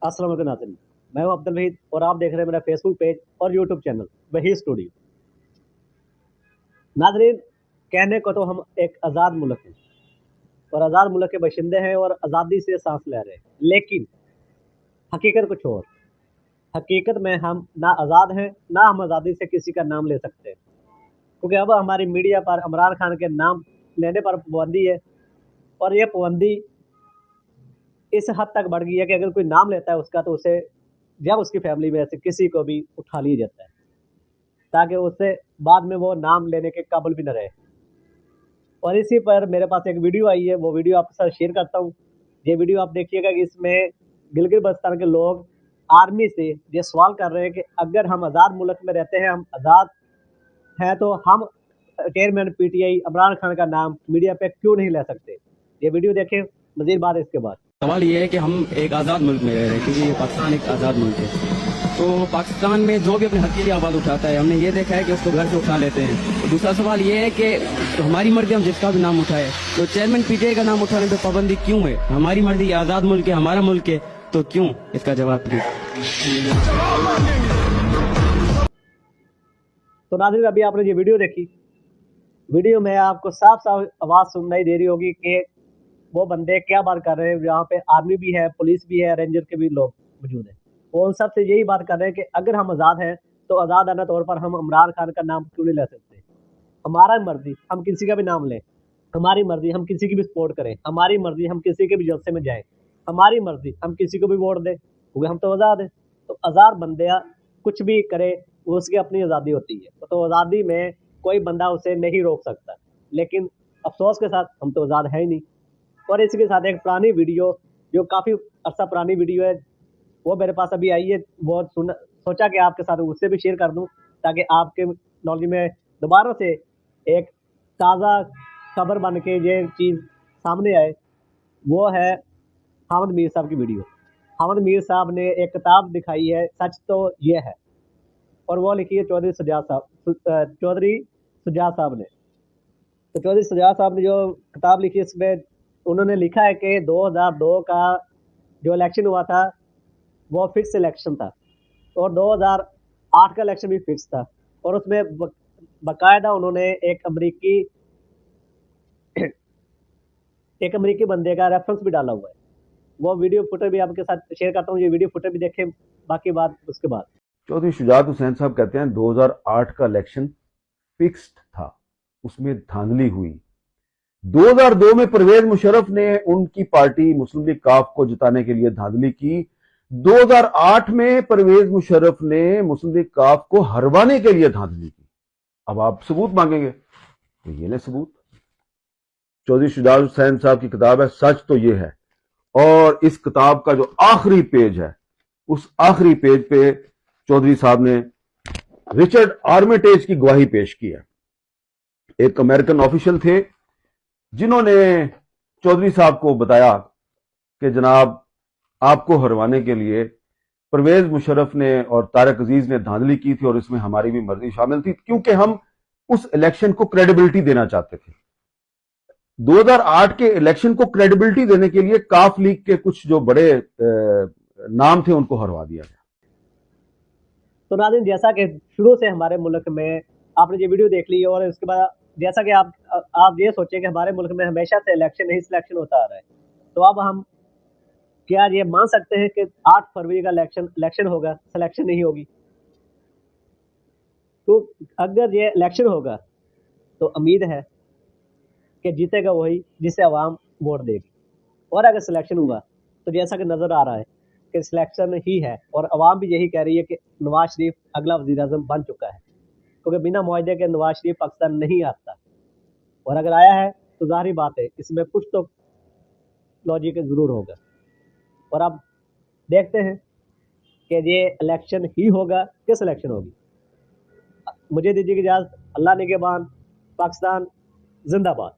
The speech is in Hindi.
अस्सलाम वालेकुम नाज़रीन, मैं हूं अब्दुल वहीद और आप देख रहे हैं मेरा फेसबुक पेज और यूट्यूब चैनल वही स्टूडियो। नाज़रीन, कहने को तो हम एक आज़ाद मुल्क हैं और आज़ाद मुल्क के बाशिंदे हैं और आज़ादी से सांस ले रहे हैं, लेकिन हकीकत कुछ और। हकीकत में हम ना आज़ाद हैं, ना हम आज़ादी से किसी का नाम ले सकते हैं, क्योंकि अब हमारी मीडिया पर इमरान खान के नाम लेने पर पाबंदी है और ये पाबंदी इस हद तक बढ़ गई है कि अगर कोई नाम लेता है उसका तो उसे या उसकी फैमिली में से किसी को भी उठा लिया जाता है, ताकि उससे बाद में वो नाम लेने के काबिल भी न रहे। और इसी पर मेरे पास एक वीडियो आई है, वो वीडियो आपके साथ शेयर करता हूँ। ये वीडियो आप देखिएगा कि इसमें गिलगित-बल्तिस्तान के लोग आर्मी से ये सवाल कर रहे हैं कि अगर हम आज़ाद मुल्क में रहते हैं, हम आज़ाद हैं, तो हम चेयरमैन पीटीआई इमरान खान का नाम मीडिया पे क्यों नहीं ले सकते? ये वीडियो देखें, मज़ीद बात इसके बाद। सवाल ये है कि हम एक आज़ाद मुल्क में रह रहे हैं, क्योंकि ये पाकिस्तान एक आज़ाद मुल्क है। तो पाकिस्तान में जो भी अपने हक के लिए आवाज़ उठाता है, हमने ये देखा है कि उसको घर से उठा लेते हैं। तो दूसरा सवाल ये है कि तो हमारी मर्जी हम जिसका भी नाम उठाए, तो चेयरमैन पीटीआई का नाम उठाने पर पाबंदी क्यों है? हमारी मर्जी, ये आज़ाद मुल्क है, हमारा मुल्क है, तो क्यों? इसका जवाब प्लीज। तो नाज़रीन, अभी आपने ये वीडियो देखी, वीडियो में आपको साफ-साफ आवाज़ सुनाई दे रही होगी कि वो बंदे क्या बात कर रहे हैं। यहाँ पे आर्मी भी है, पुलिस भी है, रेंजर के भी लोग मौजूद हैं। वो उन सबसे यही बात कर रहे हैं कि अगर हम आज़ाद हैं, तो आज़ादाना तौर पर हम इमरान खान का नाम क्यों नहीं ले सकते? हमारा मर्ज़ी, हम किसी का भी नाम लें, हमारी मर्ज़ी, हम किसी की भी सपोर्ट करें, हमारी मर्ज़ी, हम किसी के भी जलसे में जाएँ, हमारी मर्ज़ी, हम किसी को भी वोट दें, क्योंकि हम तो आज़ाद हैं। तो आज़ाद बंदा कुछ भी करे, वो उसकी अपनी आज़ादी होती है। तो आज़ादी में कोई बंदा उसे नहीं रोक सकता। लेकिन अफ़सोस के साथ हम तो आज़ाद हैं ही नहीं। और इसी के साथ एक पुरानी वीडियो, जो काफ़ी अरसा पुरानी वीडियो है, वो मेरे पास अभी आई है। वो सोचा कि आपके साथ उससे भी शेयर कर दूँ, ताकि आपके नॉलेज में दोबारा से एक ताज़ा खबर बन के ये चीज़ सामने आए। वो है हामिद मीर साहब की वीडियो। हामिद मीर साहब ने एक किताब दिखाई है, सच तो ये है, और वो लिखी है चौधरी शुजात साहब ने। तो चौधरी शुजात साहब ने जो किताब लिखी है, इसमें उन्होंने लिखा है कि 2002 का जो इलेक्शन हुआ था, वो फिक्स इलेक्शन था और 2008 का इलेक्शन भी फिक्स था। और उसमें बाकायदा उन्होंने एक अमेरिकी बंदे का रेफरेंस भी डाला हुआ है। वो वीडियो फुटेज भी आपके साथ शेयर करता हूँ, ये वीडियो फुटेज भी देखें, बाकी बात उसके बाद। चौधरी शुजात हुसैन साहब कहते हैं 2008 का इलेक्शन फिक्स्ड था, उसमें धांधली हुई। 2002 में परवेज मुशर्रफ ने उनकी पार्टी मुस्लिम लीग काफ को जिताने के लिए धांधली की। 2008 में परवेज मुशर्रफ ने मुस्लिम लीग काफ को हरवाने के लिए धांधली की। अब आप सबूत मांगेंगे, तो ये ले सबूत। चौधरी शुजात हुसैन साहब की किताब है सच तो ये है, और इस किताब का जो आखिरी पेज है, उस आखिरी पेज पे चौधरी साहब ने रिचर्ड आर्मिटेज की गवाही पेश की है। एक अमेरिकन ऑफिशियल थे जिन्होंने चौधरी साहब को बताया कि जनाब, आपको हरवाने के लिए परवेज मुशर्रफ ने और तारिक अजीज ने धांधली की थी और इसमें हमारी भी मर्जी शामिल थी, क्योंकि हम उस इलेक्शन को क्रेडिबिलिटी देना चाहते थे। 2008 के इलेक्शन को क्रेडिबिलिटी देने के लिए काफ लीग के कुछ जो बड़े नाम थे उनको हरवा दिया गया। तो नाज़रीन, जैसा कि शुरू से हमारे मुल्क में आपने ये वीडियो देख ली, और इसके बाद जैसा कि आप ये सोचें कि हमारे मुल्क में हमेशा से इलेक्शन ही सिलेक्शन होता आ रहा है, तो अब हम क्या ये मान सकते हैं कि 8 फरवरी का इलेक्शन होगा, सिलेक्शन नहीं होगी? तो अगर ये इलेक्शन होगा, तो उम्मीद है कि जीतेगा वही जिसे अवाम वोट देगी। और अगर सिलेक्शन हुआ, तो जैसा कि नज़र आ रहा है कि सिलेक्शन ही है, और अवाम भी यही कह रही है कि नवाज शरीफ अगला वज़ीर-ए-आज़म बन चुका है, क्योंकि बिना मुआहदे के नवाज शरीफ पाकिस्तान नहीं आता। और अगर आया है, तो ज़ाहिर बात है इसमें कुछ तो लॉजिक ज़रूर होगा। और अब देखते हैं कि ये इलेक्शन ही होगा कि सिलेक्शन होगी। मुझे दीजिए इजाज़त। अल्लाह निगहबान। पाकिस्तान जिंदाबाद।